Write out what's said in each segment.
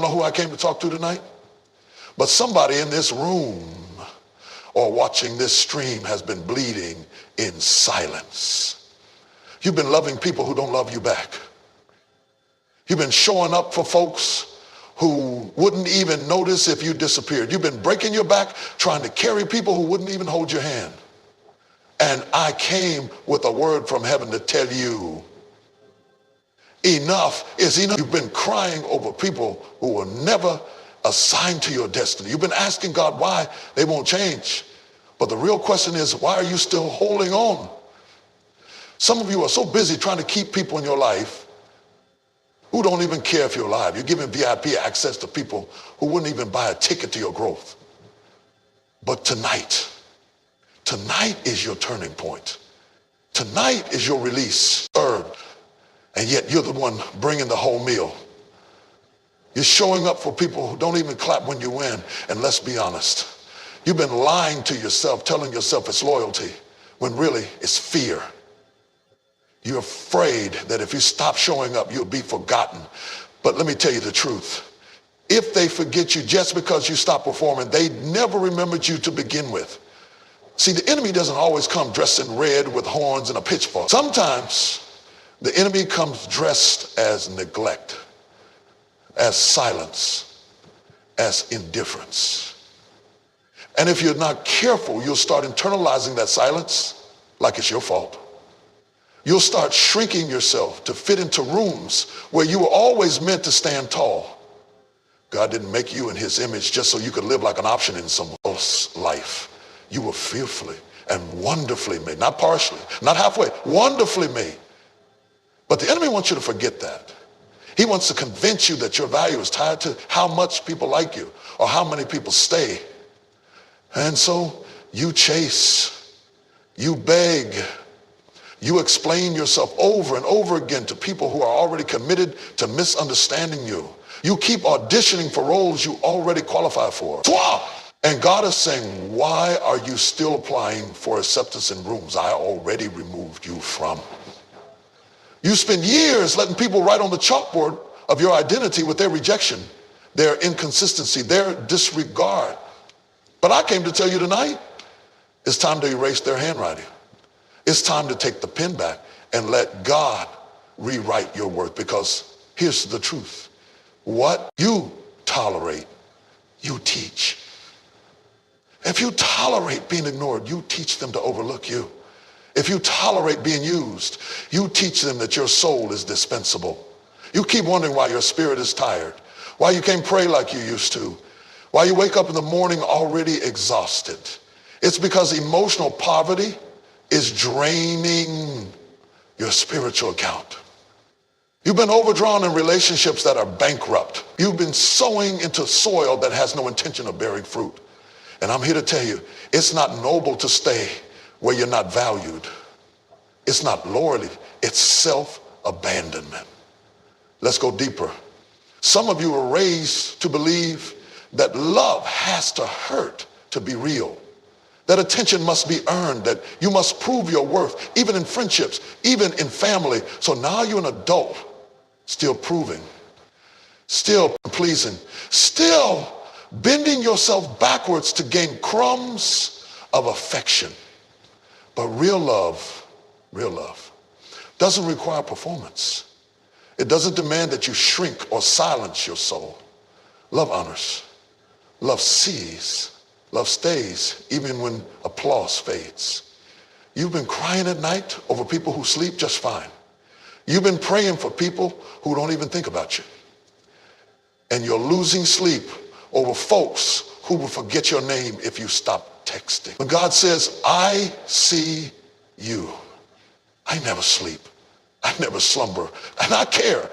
know who I came to talk to tonight? But somebody in this room or watching this stream has been bleeding in silence. You've been loving people who don't love you back. You've been showing up for folks who wouldn't even notice if you disappeared. You've been breaking your back trying to carry people who wouldn't even hold your hand. And I came with a word from heaven to tell you, enough is enough. You've been crying over people who were never assigned to your destiny. You've been asking God why they won't change. But the real question is, why are you still holding on? Some of you are so busy trying to keep people in your life who don't even care if you're alive. You're giving VIP access to people who wouldn't even buy a ticket to your growth. But tonight is your turning point. Tonight is your release. And yet you're the one bringing the whole meal. You're showing up for people who don't even clap when you win. And let's be honest, you've been lying to yourself, telling yourself it's loyalty, when really it's fear. You're afraid that if you stop showing up, you'll be forgotten. But let me tell you the truth. If they forget you just because you stop performing, they never remembered you to begin with. See, the enemy doesn't always come dressed in red with horns and a pitchfork. Sometimes the enemy comes dressed as neglect, as silence, as indifference. And if you're not careful, you'll start internalizing that silence like it's your fault. You'll start shrinking yourself to fit into rooms where you were always meant to stand tall. God didn't make you in his image just so you could live like an option in someone else's life. You were fearfully and wonderfully made, not partially, not halfway, wonderfully made. But the enemy wants you to forget that. He wants to convince you that your value is tied to how much people like you or how many people stay. And so you chase, you beg, you explain yourself over and over again to people who are already committed to misunderstanding you. You keep auditioning for roles you already qualify for. And God is saying, why are you still applying for acceptance in rooms I already removed you from? You spend years letting people write on the chalkboard of your identity with their rejection, their inconsistency, their disregard. But I came to tell you tonight, it's time to erase their handwriting. It's time to take the pen back and let God rewrite your worth, because here's the truth. What you tolerate, you teach. If you tolerate being ignored, you teach them to overlook you. If you tolerate being used, you teach them that your soul is dispensable. You keep wondering why your spirit is tired, why you can't pray like you used to, why you wake up in the morning already exhausted. It's because emotional poverty is draining your spiritual account. You've been overdrawn in relationships that are bankrupt. You've been sowing into soil that has no intention of bearing fruit. And I'm here to tell you, it's not noble to stay where you're not valued. It's not loyalty, it's self-abandonment. Let's go deeper. Some of you were raised to believe that love has to hurt to be real, that attention must be earned, that you must prove your worth, even in friendships, even in family. So now you're an adult, still proving, still pleasing, still bending yourself backwards to gain crumbs of affection. But real love doesn't require performance. It doesn't demand that you shrink or silence your soul. Love honors, love sees, love stays, even when applause fades. You've been crying at night over people who sleep just fine. You've been praying for people who don't even think about you. And you're losing sleep over folks who will forget your name if you stop texting. When God says, I see you, I never sleep, I never slumber, and I care.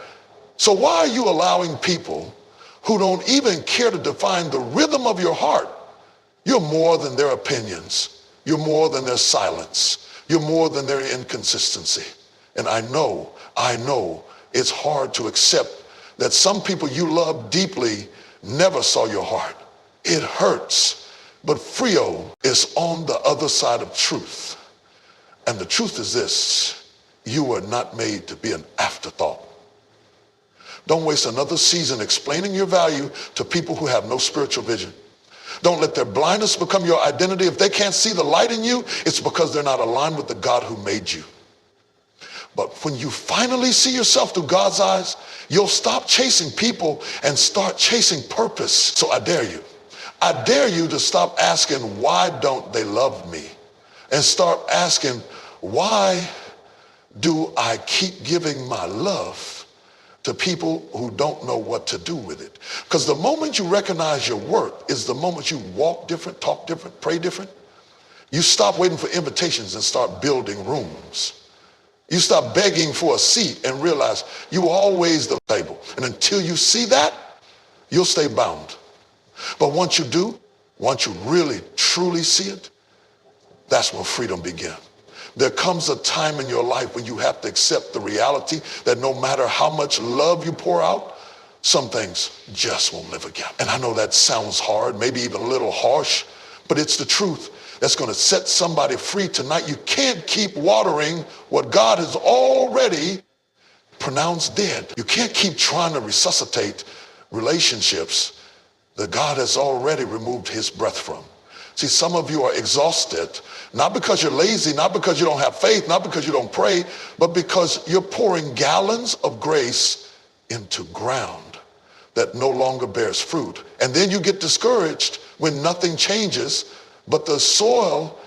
So why are you allowing people who don't even care to define the rhythm of your heart? You're more than their opinions. You're more than their silence. You're more than their inconsistency. And I know it's hard to accept that some people you love deeply never saw your heart. It hurts, but Frio is on the other side of truth. And the truth is this: you were not made to be an afterthought. Don't waste another season explaining your value to people who have no spiritual vision. Don't let their blindness become your identity. If they can't see the light in you, it's because they're not aligned with the God who made you. But when you finally see yourself through God's eyes, you'll stop chasing people and start chasing purpose. So I dare you. I dare you to stop asking, why don't they love me? And start asking, why do I keep giving my love to people who don't know what to do with it? Because the moment you recognize your worth is the moment you walk different, talk different, pray different. You stop waiting for invitations and start building rooms. You stop begging for a seat and realize you were always the table. And until you see that, you'll stay bound. But once you do, once you really, truly see it, that's when freedom begins. There comes a time in your life when you have to accept the reality that no matter how much love you pour out, some things just won't live again. And I know that sounds hard, maybe even a little harsh, but it's the truth that's going to set somebody free tonight. You can't keep watering what God has already pronounced dead. You can't keep trying to resuscitate relationships that God has already removed his breath from. See, some of you are exhausted, not because you're lazy, not because you don't have faith, not because you don't pray, but because you're pouring gallons of grace into ground that no longer bears fruit. And then you get discouraged when nothing changes, but the soil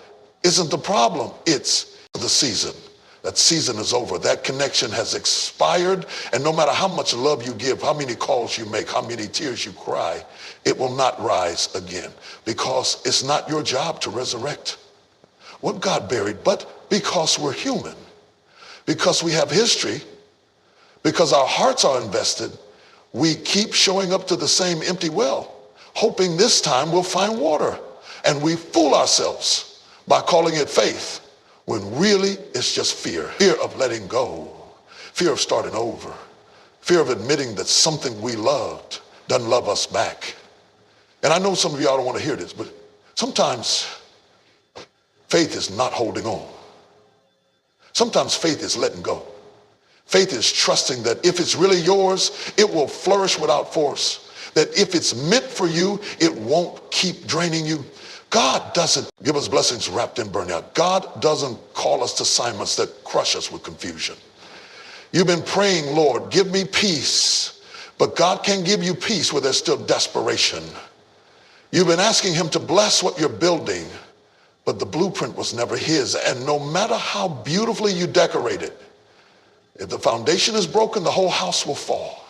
isn't the problem, it's the season. That season is over. That connection has expired. And no matter how much love you give, how many calls you make, how many tears you cry, it will not rise again, because it's not your job to resurrect what God buried. But because we're human, because we have history, because our hearts are invested, we keep showing up to the same empty well, hoping this time we'll find water. And we fool ourselves by calling it faith, when really it's just fear. Fear of letting go, fear of starting over, fear of admitting that something we loved doesn't love us back. And I know some of y'all don't want to hear this, but sometimes faith is not holding on. Sometimes faith is letting go. Faith is trusting that if it's really yours, it will flourish without force. That if it's meant for you, it won't keep draining you. God doesn't give us blessings wrapped in burnout. God doesn't call us to assignments that crush us with confusion. You've been praying, Lord, give me peace. But God can't give you peace where there's still desperation. You've been asking him to bless what you're building, but the blueprint was never his. And no matter how beautifully you decorate it, if the foundation is broken, the whole house will fall.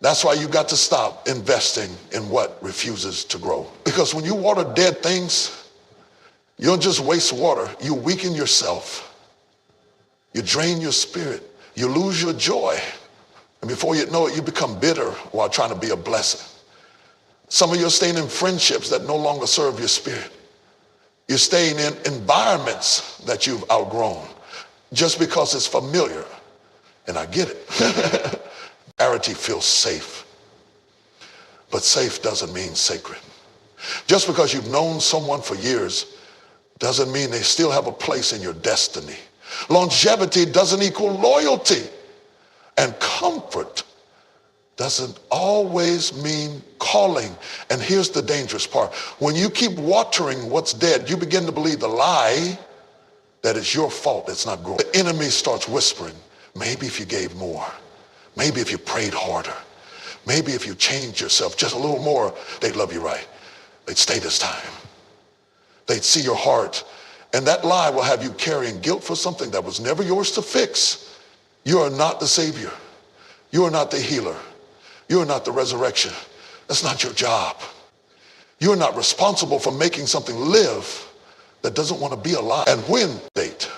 That's why you got to stop investing in what refuses to grow. Because when you water dead things, you don't just waste water, you weaken yourself. You drain your spirit. You lose your joy. And before you know it, you become bitter while trying to be a blessing. Some of you are staying in friendships that no longer serve your spirit. You're staying in environments that you've outgrown just because it's familiar. And I get it. Familiarity feels safe, but safe doesn't mean sacred. Just because you've known someone for years doesn't mean they still have a place in your destiny. Longevity doesn't equal loyalty, and comfort doesn't always mean calling. And here's the dangerous part. When you keep watering what's dead, you begin to believe the lie that it's your fault it's not growing. The enemy starts whispering, maybe if you gave more. Maybe if you prayed harder, maybe if you changed yourself just a little more, they'd love you right. They'd stay this time. They'd see your heart. And that lie will have you carrying guilt for something that was never yours to fix. You are not the Savior. You are not the healer. You are not the resurrection. That's not your job. You are not responsible for making something live that doesn't want to be alive. And when date?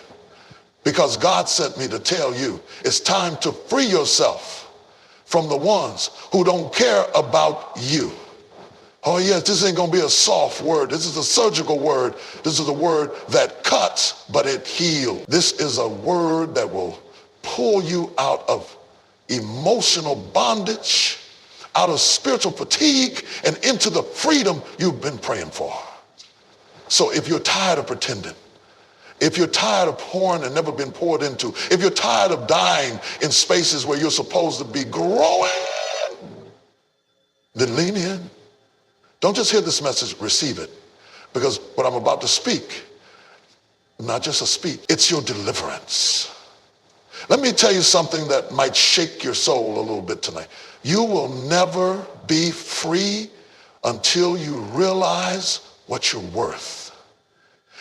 Because God sent me to tell you, it's time to free yourself from the ones who don't care about you. Oh yes, this ain't gonna be a soft word. This is a surgical word. This is a word that cuts, but it heals. This is a word that will pull you out of emotional bondage, out of spiritual fatigue, and into the freedom you've been praying for. So if you're tired of pretending, If you're tired of pouring and never been poured into, if you're tired of dying in spaces where you're supposed to be growing, then lean in. Don't just hear this message, receive it. Because what I'm about to speak, not just a speech, it's your deliverance. Let me tell you something that might shake your soul a little bit tonight. You will never be free until you realize what you're worth.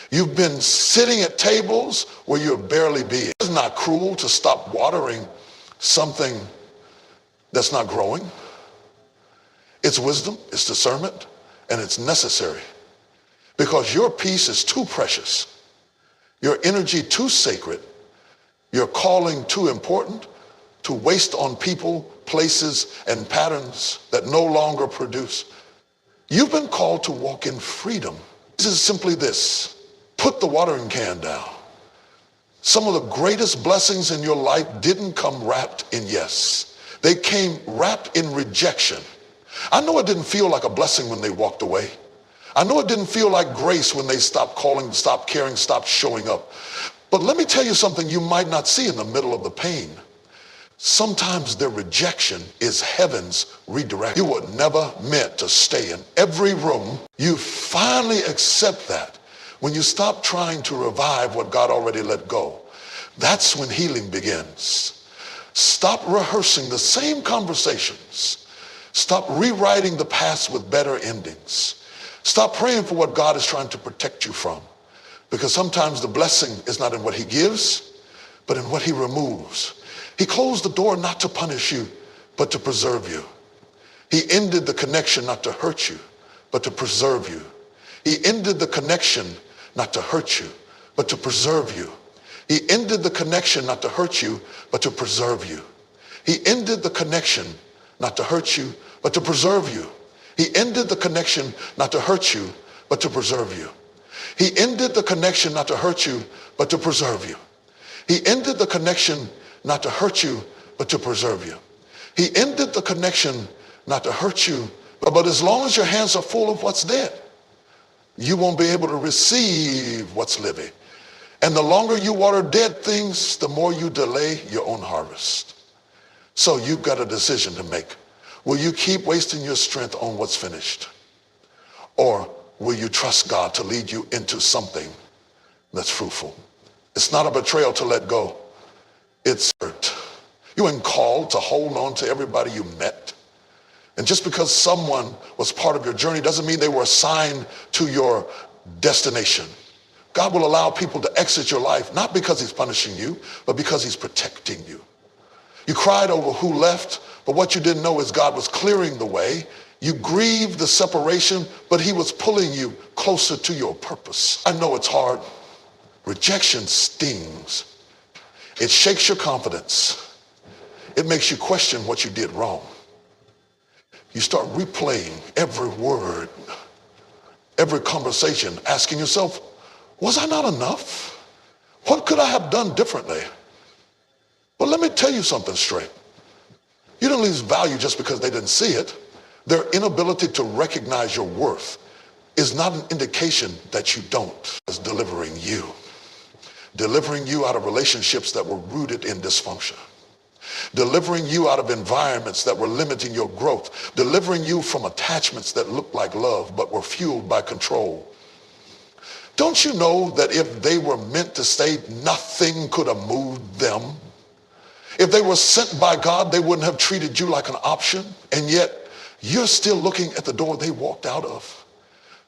You've been sitting at tables where you're barely being. It's not cruel to stop watering something that's not growing. It's wisdom, it's discernment, and it's necessary. Because your peace is too precious, your energy too sacred, your calling too important to waste on people, places, and patterns that no longer produce. You've been called to walk in freedom. This is simply this. Put the watering can down. Some of the greatest blessings in your life didn't come wrapped in yes. They came wrapped in rejection. I know it didn't feel like a blessing when they walked away. I know it didn't feel like grace when they stopped calling, stopped caring, stopped showing up. But let me tell you something you might not see in the middle of the pain. Sometimes their rejection is heaven's redirect. You were never meant to stay in every room. You finally accept that when you stop trying to revive what God already let go. That's when healing begins. Stop rehearsing the same conversations. Stop rewriting the past with better endings. Stop praying for what God is trying to protect you from. Because sometimes the blessing is not in what he gives, but in what he removes. He closed the door not to punish you, but to preserve you. He ended the connection not to hurt you, but to preserve you. He ended the connection not to hurt you, but to preserve you. He ended the connection not to hurt you, but to preserve you. He ended the connection not to hurt you, but to preserve you. He ended the connection not to hurt you, but to preserve you. He ended the connection not to hurt you, but to preserve you. He ended the connection not to hurt you, but to preserve you. He ended the connection not to hurt you, but as long as your hands are full of what's dead, you won't be able to receive what's living. And the longer you water dead things, the more you delay your own harvest. So you've got a decision to make. Will you keep wasting your strength on what's finished? Or will you trust God to lead you into something that's fruitful? It's not a betrayal to let go. It's hurt. You weren't called to hold on to everybody you met. And just because someone was part of your journey doesn't mean they were assigned to your destination. God will allow people to exit your life, not because he's punishing you, but because he's protecting you. You cried over who left, but what you didn't know is God was clearing the way. You grieved the separation, but he was pulling you closer to your purpose. I know it's hard. Rejection stings. It shakes your confidence. It makes you question what you did wrong. You start replaying every word, every conversation, asking yourself, was I not enough? What could I have done differently? But let me tell you something straight. You didn't lose value just because they didn't see it. Their inability to recognize your worth is not an indication that you don't. It's delivering you out of relationships that were rooted in dysfunction, delivering you out of environments that were limiting your growth, delivering you from attachments that looked like love but were fueled by control. Don't you know that if they were meant to stay, nothing could have moved them? If they were sent by God, they wouldn't have treated you like an option, and yet you're still looking at the door they walked out of,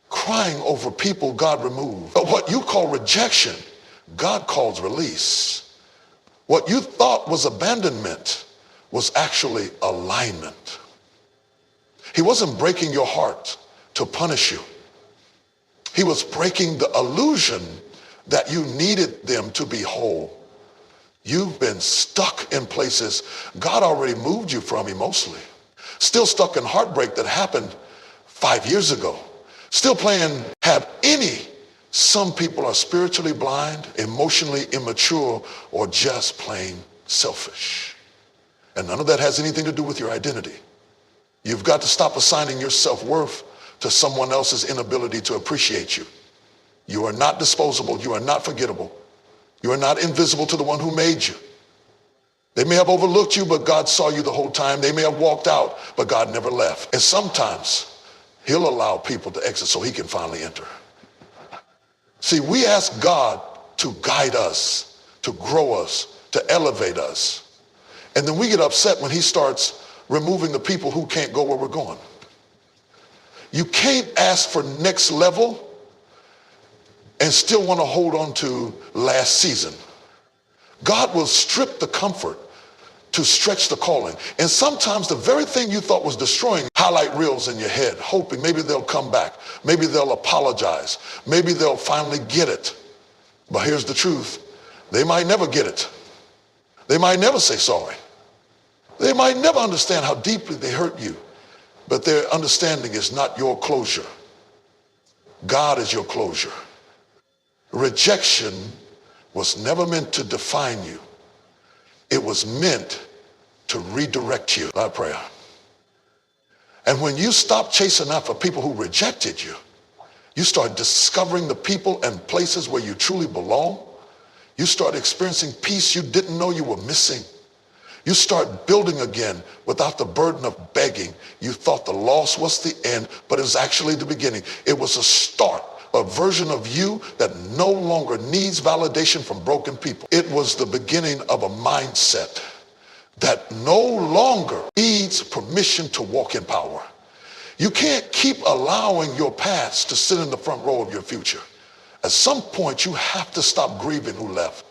crying over people God removed. But what you call rejection, God calls release. What you thought was abandonment was actually alignment. He wasn't breaking your heart to punish you. He was breaking the illusion that you needed them to be whole. You've been stuck in places God already moved you from emotionally. Still stuck in heartbreak that happened 5 years ago. Still playing have any. Some people are spiritually blind, emotionally immature, or just plain selfish. And none of that has anything to do with your identity. You've got to stop assigning your self-worth to someone else's inability to appreciate you. You are not disposable. You are not forgettable. You are not invisible to the one who made you. They may have overlooked you, but God saw you the whole time. They may have walked out, but God never left. And sometimes he'll allow people to exit so he can finally enter. See, we ask God to guide us, to grow us, to elevate us. And then we get upset when he starts removing the people who can't go where we're going. You can't ask for next level and still want to hold on to last season. God will strip the comfort to stretch the calling. And sometimes the very thing you thought was destroying, highlight reels in your head, hoping maybe they'll come back. Maybe they'll apologize. Maybe they'll finally get it. But here's the truth. They might never get it. They might never say sorry. They might never understand how deeply they hurt you. But their understanding is not your closure. God is your closure. Rejection was never meant to define you. It was meant to redirect you. Our prayer. And when you stop chasing after people who rejected you, you start discovering the people and places where you truly belong. You start experiencing peace you didn't know you were missing. You start building again without the burden of begging. You thought the loss was the end, but it was actually the beginning. It was a start, a version of you that no longer needs validation from broken people. It was the beginning of a mindset that no longer needs permission to walk in power. You can't keep allowing your past to sit in the front row of your future. At some point, you have to stop grieving who left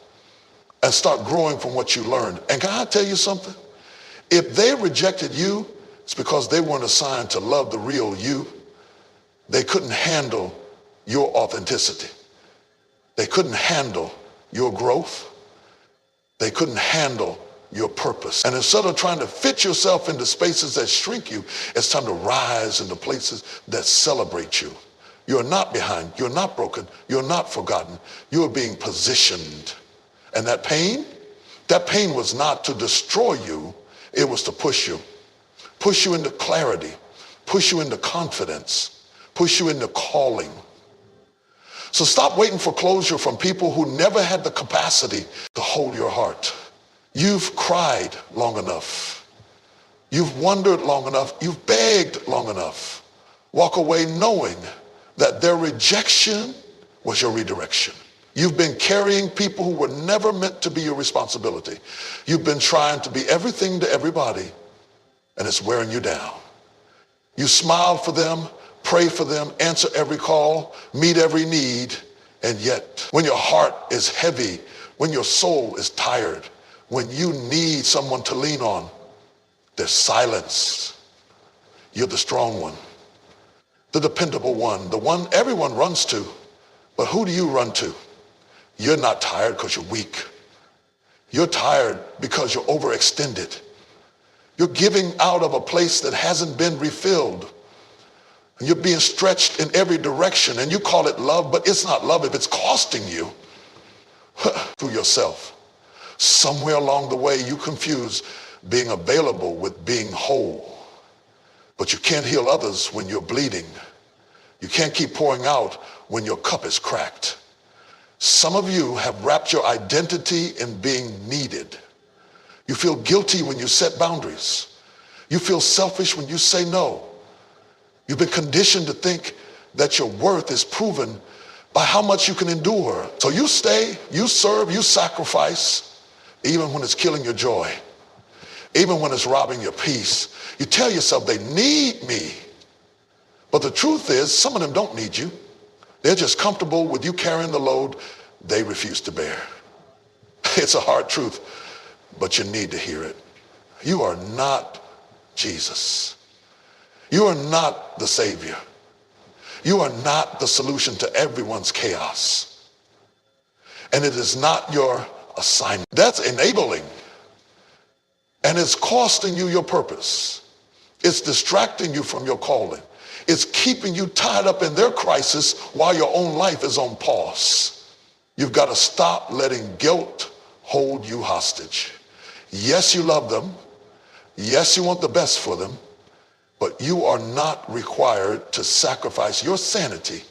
and start growing from what you learned. And can I tell you something? If they rejected you, it's because they weren't assigned to love the real you. They couldn't handle your authenticity. They couldn't handle your growth. They couldn't handle your purpose. And instead of trying to fit yourself into spaces that shrink you, it's time to rise into places that celebrate you. You're not behind. You're not broken. You're not forgotten. You're being positioned. And that pain was not to destroy you. It was to push you into clarity, push you into confidence, push you into calling. So stop waiting for closure from people who never had the capacity to hold your heart. You've cried long enough. You've wondered long enough. You've begged long enough. Walk away knowing that their rejection was your redirection. You've been carrying people who were never meant to be your responsibility. You've been trying to be everything to everybody, and it's wearing you down. You smile for them, pray for them, answer every call, meet every need, and yet when your heart is heavy, when your soul is tired, when you need someone to lean on, there's silence. You're the strong one, the dependable one, the one everyone runs to. But who do you run to? You're not tired because you're weak. You're tired because you're overextended. You're giving out of a place that hasn't been refilled. And you're being stretched in every direction, and you call it love, but it's not love if it's costing you through yourself. Somewhere along the way, you confuse being available with being whole. But you can't heal others when you're bleeding. You can't keep pouring out when your cup is cracked. Some of you have wrapped your identity in being needed. You feel guilty when you set boundaries. You feel selfish when you say no. You've been conditioned to think that your worth is proven by how much you can endure. So you stay, you serve, you sacrifice, even when it's killing your joy, even when it's robbing your peace. You tell yourself they need me. But the truth is, some of them don't need you. They're just comfortable with you carrying the load they refuse to bear. It's a hard truth, but you need to hear it. You are not Jesus. You are not the Savior. You are not the solution to everyone's chaos. And it is not your assignment. That's enabling. And it's costing you your purpose. It's distracting you from your calling. It's keeping you tied up in their crisis while your own life is on pause. You've got to stop letting guilt hold you hostage. Yes, you love them. Yes, you want the best for them, but you are not required to sacrifice your sanity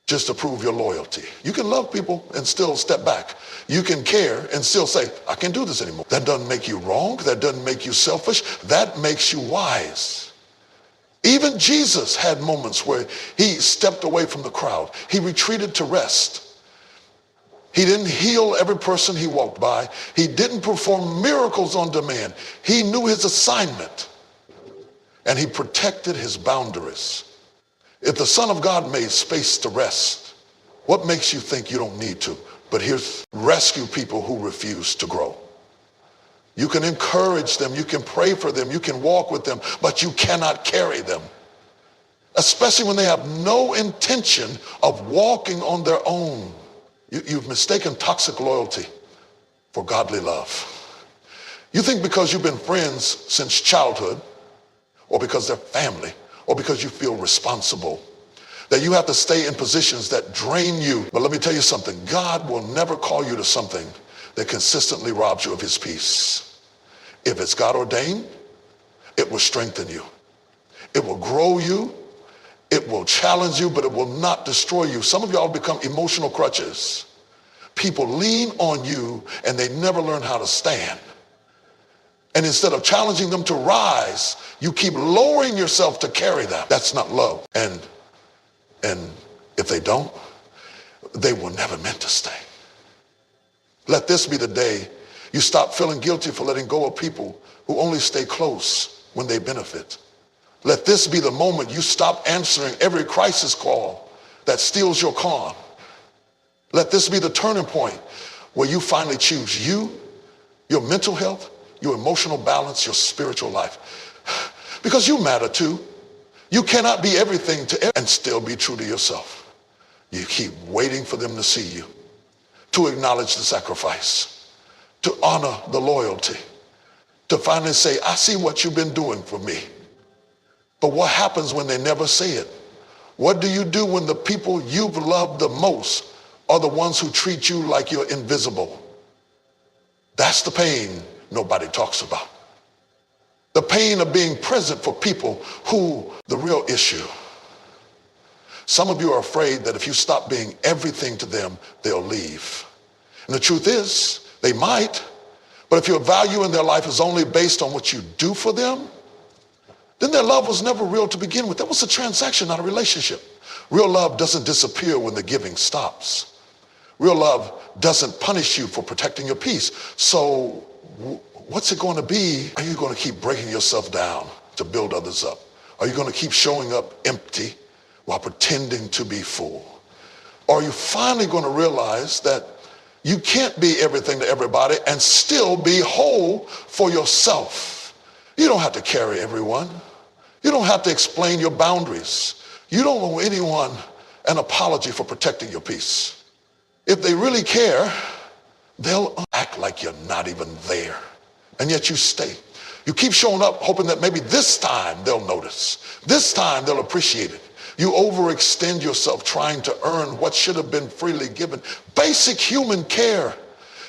just to prove your loyalty. You can love people and still step back. You can care and still say, I can't do this anymore. That doesn't make you wrong. That doesn't make you selfish. That makes you wise. Even Jesus had moments where he stepped away from the crowd. He retreated to rest. He didn't heal every person he walked by. He didn't perform miracles on demand. He knew his assignment and he protected his boundaries. If the Son of God made space to rest, what makes you think you don't need to? But here's rescue people who refuse to grow. You can encourage them, you can pray for them, you can walk with them, but you cannot carry them. Especially when they have no intention of walking on their own. You've mistaken toxic loyalty for godly love. You think because you've been friends since childhood, or because they're family, or because you feel responsible, that you have to stay in positions that drain you. But let me tell you something, God will never call you to something that consistently robs you of his peace. If it's God ordained, it will strengthen you. It will grow you. It will challenge you, but it will not destroy you. Some of y'all become emotional crutches. People lean on you and they never learn how to stand. And instead of challenging them to rise, you keep lowering yourself to carry them. That's not love. And if they don't, they were never meant to stay. Let this be the day you stop feeling guilty for letting go of people who only stay close when they benefit. Let this be the moment you stop answering every crisis call that steals your calm. Let this be the turning point where you finally choose you, your mental health, your emotional balance, your spiritual life. Because you matter too. You cannot be everything to everyone and still be true to yourself. You keep waiting for them to see you, to acknowledge the sacrifice, to honor the loyalty, to finally say, I see what you've been doing for me. But what happens when they never say it? What do you do when the people you've loved the most are the ones who treat you like you're invisible? That's the pain nobody talks about. The pain of being present for people who, the real issue. Some of you are afraid that if you stop being everything to them, they'll leave. And the truth is, they might, but if your value in their life is only based on what you do for them, then their love was never real to begin with. That was a transaction, not a relationship. Real love doesn't disappear when the giving stops. Real love doesn't punish you for protecting your peace. So what's it going to be? Are you going to keep breaking yourself down to build others up? Are you going to keep showing up empty while pretending to be full? Or are you finally going to realize that you can't be everything to everybody and still be whole for yourself? You don't have to carry everyone. You don't have to explain your boundaries. You don't owe anyone an apology for protecting your peace. If they really care, they'll act like you're not even there. And yet you stay. You keep showing up hoping that maybe this time they'll notice. This time they'll appreciate it. You overextend yourself trying to earn what should have been freely given. Basic human care.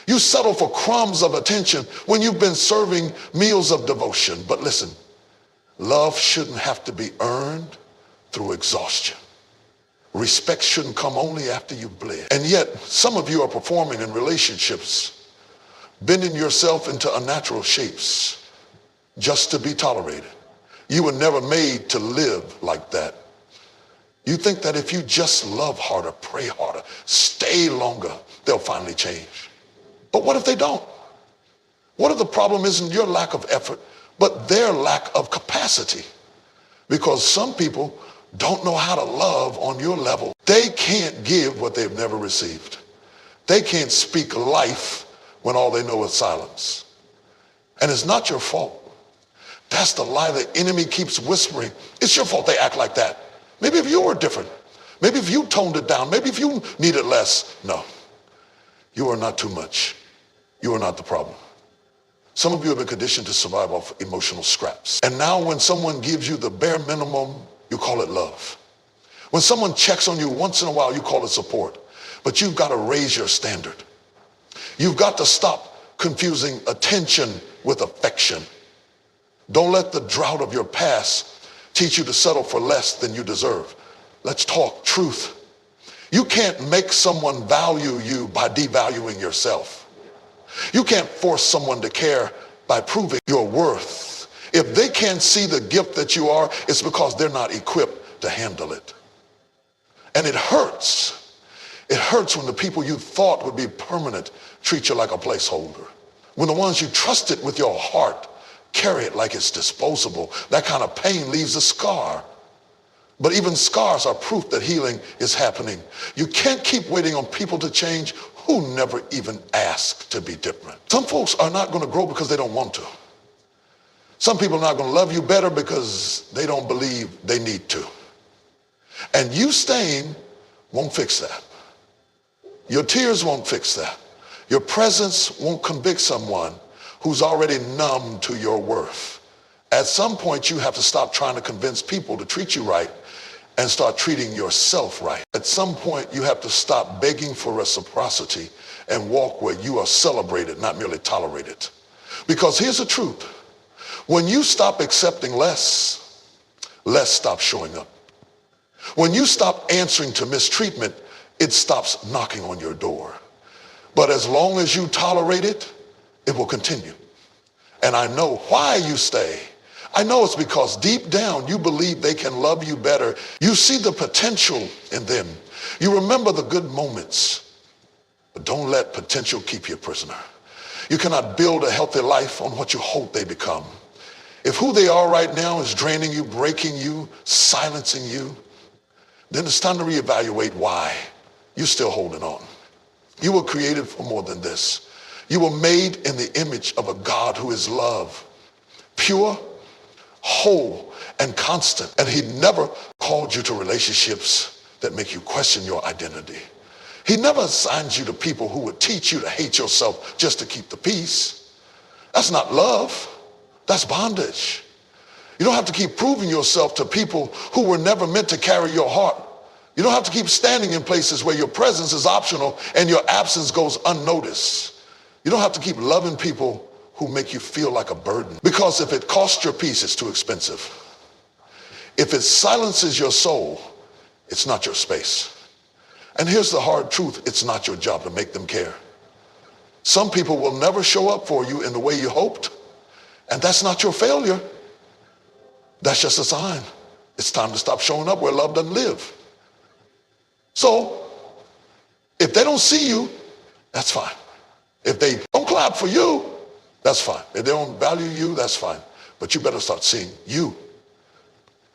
You settle for crumbs of attention when you've been serving meals of devotion. But listen, love shouldn't have to be earned through exhaustion. Respect shouldn't come only after you've bled. And yet, some of you are performing in relationships, bending yourself into unnatural shapes just to be tolerated. You were never made to live like that. You think that if you just love harder, pray harder, stay longer, they'll finally change. But what if they don't? What if the problem isn't your lack of effort, but their lack of capacity? Because some people don't know how to love on your level. They can't give what they've never received. They can't speak life when all they know is silence. And it's not your fault. That's the lie the enemy keeps whispering. It's your fault they act like that. Maybe if you were different. Maybe if you toned it down. Maybe if you needed less. No, you are not too much. You are not the problem. Some of you have been conditioned to survive off emotional scraps. And now when someone gives you the bare minimum, you call it love. When someone checks on you once in a while, you call it support. But you've got to raise your standard. You've got to stop confusing attention with affection. Don't let the drought of your past teach you to settle for less than you deserve. Let's talk truth. You can't make someone value you by devaluing yourself. You can't force someone to care by proving your worth. If they can't see the gift that you are, it's because they're not equipped to handle it. And it hurts. It hurts when the people you thought would be permanent treat you like a placeholder. When the ones you trusted with your heart carry it like it's disposable. That kind of pain leaves a scar. But even scars are proof that healing is happening. You can't keep waiting on people to change who never even asked to be different. Some folks are not going to grow because they don't want to. Some people are not going to love you better because they don't believe they need to. And you staying won't fix that. Your tears won't fix that. Your presence won't convict someone who's already numb to your worth. At some point, you have to stop trying to convince people to treat you right and start treating yourself right. At some point, you have to stop begging for reciprocity and walk where you are celebrated, not merely tolerated. Because here's the truth. When you stop accepting less, less stops showing up. When you stop answering to mistreatment, it stops knocking on your door. But as long as you tolerate it, it will continue. And I know why you stay. I know it's because deep down you believe they can love you better. You see the potential in them. You remember the good moments, but don't let potential keep you a prisoner. You cannot build a healthy life on what you hope they become. If who they are right now is draining you, breaking you, silencing you, then it's time to reevaluate why you're still holding on. You were created for more than this. You were made in the image of a God who is love, pure, whole, and constant. And he never called you to relationships that make you question your identity. He never assigned you to people who would teach you to hate yourself just to keep the peace. That's not love. That's bondage. You don't have to keep proving yourself to people who were never meant to carry your heart. You don't have to keep standing in places where your presence is optional and your absence goes unnoticed. You don't have to keep loving people who make you feel like a burden. Because if it costs your peace, it's too expensive. If it silences your soul, it's not your space. And here's the hard truth. It's not your job to make them care. Some people will never show up for you in the way you hoped. And that's not your failure. That's just a sign. It's time to stop showing up where love doesn't live. So, if they don't see you, that's fine. If they don't clap for you, that's fine. If they don't value you, that's fine. But you better start seeing you.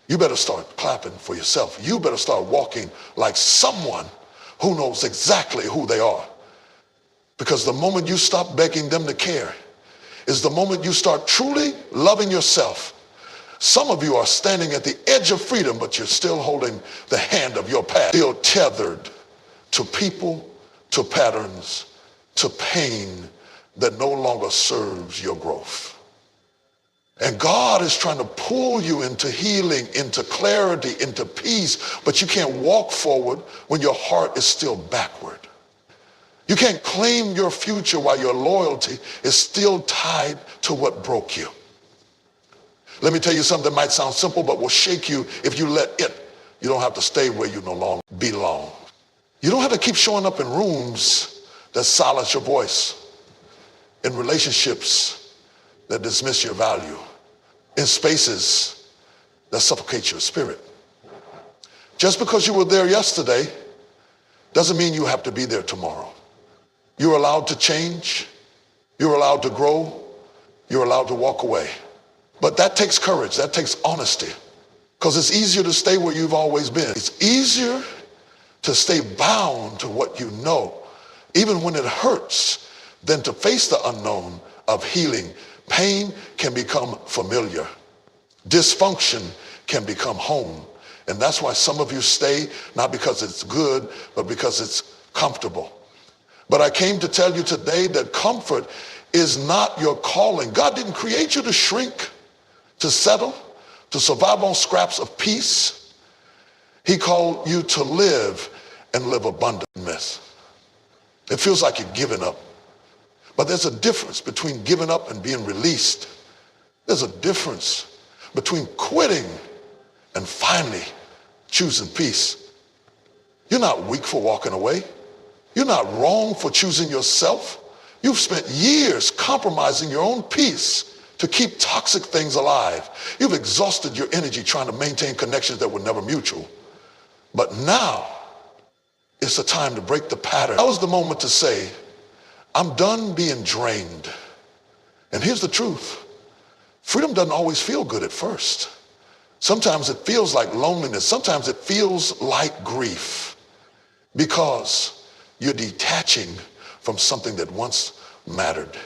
You better start clapping for yourself. You better start walking like someone who knows exactly who they are. Because the moment you stop begging them to care is the moment you start truly loving yourself. Some of you are standing at the edge of freedom, but you're still holding the hand of your past, still tethered to people, to patterns, to pain that no longer serves your growth. And God is trying to pull you into healing, into clarity, into peace, but you can't walk forward when your heart is still backward. You can't claim your future while your loyalty is still tied to what broke you. Let me tell you something that might sound simple, but will shake you if you let it. You don't have to stay where you no longer belong. You don't have to keep showing up in rooms that silence your voice, in relationships that dismiss your value, in spaces that suffocate your spirit. Just because you were there yesterday doesn't mean you have to be there tomorrow. You're allowed to change. You're allowed to grow. You're allowed to walk away. But that takes courage. That takes honesty. Because it's easier to stay where you've always been. It's easier to stay bound to what you know, even when it hurts, than to face the unknown of healing. Pain can become familiar. Dysfunction can become home. And that's why some of you stay, not because it's good, but because it's comfortable. But I came to tell you today that comfort is not your calling. God didn't create you to shrink, to settle, to survive on scraps of peace. He called you to live and live abundantly. It feels like you're giving up. But there's a difference between giving up and being released. There's a difference between quitting and finally choosing peace. You're not weak for walking away. You're not wrong for choosing yourself. You've spent years compromising your own peace to keep toxic things alive. You've exhausted your energy trying to maintain connections that were never mutual. But now it's the time to break the pattern. That was the moment to say, I'm done being drained. And here's the truth. Freedom doesn't always feel good at first. Sometimes it feels like loneliness. Sometimes it feels like grief because you're detaching from something that once mattered.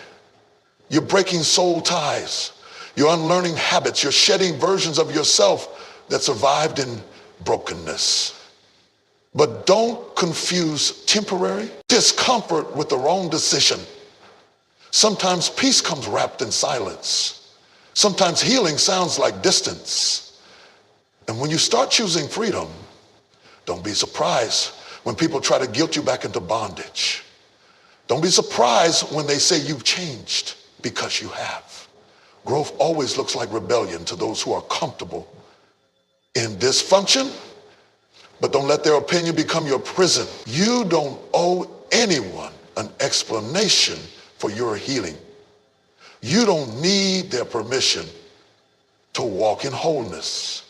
You're breaking soul ties. You're unlearning habits. You're shedding versions of yourself that survived in brokenness. But don't confuse temporary discomfort with the wrong decision. Sometimes peace comes wrapped in silence. Sometimes healing sounds like distance. And when you start choosing freedom, don't be surprised when people try to guilt you back into bondage. Don't be surprised when they say you've changed, because you have. Growth always looks like rebellion to those who are comfortable in dysfunction, but don't let their opinion become your prison. You don't owe anyone an explanation for your healing. You don't need their permission to walk in wholeness.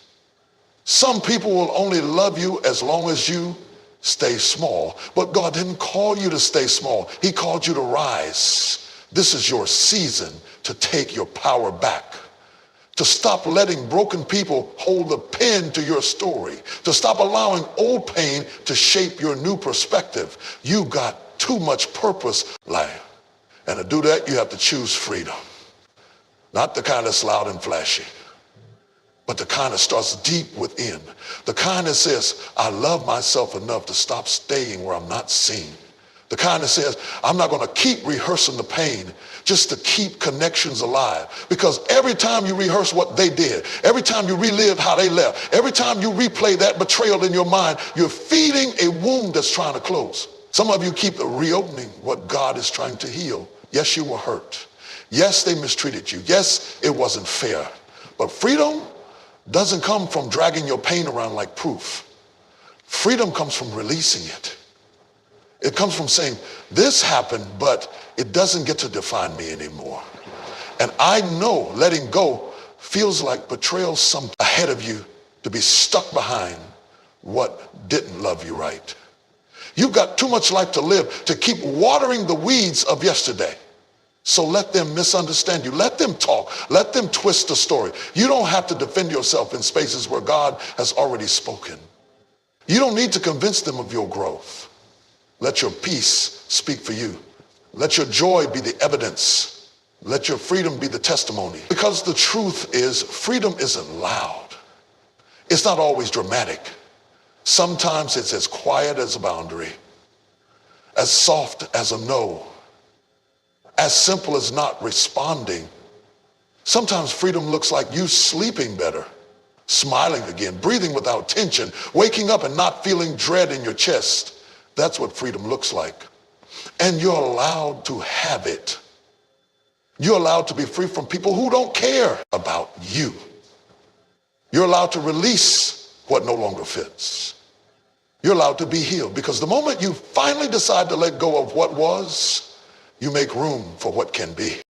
Some people will only love you as long as you stay small. But God didn't call you to stay small. He called you to rise. This is your season to take your power back, to stop letting broken people hold the pen to your story, to stop allowing old pain to shape your new perspective. You got too much purpose life. And to do that, you have to choose freedom. Not the kind that's loud and flashy, but the kind that starts deep within. The kind that says, I love myself enough to stop staying where I'm not seen. The kind that says, I'm not going to keep rehearsing the pain just to keep connections alive. Because every time you rehearse what they did, every time you relive how they left, every time you replay that betrayal in your mind, you're feeding a wound that's trying to close. Some of you keep reopening what God is trying to heal. Yes, you were hurt. Yes, they mistreated you. Yes, it wasn't fair. But freedom doesn't come from dragging your pain around like proof. Freedom comes from releasing it. It comes from saying, this happened, but it doesn't get to define me anymore. And I know letting go feels like betrayal some ahead of you to be stuck behind what didn't love you right. You've got too much life to live to keep watering the weeds of yesterday. So let them misunderstand you. Let them talk. Let them twist the story. You don't have to defend yourself in spaces where God has already spoken. You don't need to convince them of your growth. Let your peace speak for you. Let your joy be the evidence. Let your freedom be the testimony. Because the truth is, freedom isn't loud. It's not always dramatic. Sometimes it's as quiet as a boundary, as soft as a no, as simple as not responding. Sometimes freedom looks like you sleeping better, smiling again, breathing without tension, waking up and not feeling dread in your chest. That's what freedom looks like. And you're allowed to have it. You're allowed to be free from people who don't care about you. You're allowed to release what no longer fits. You're allowed to be healed, because the moment you finally decide to let go of what was, you make room for what can be.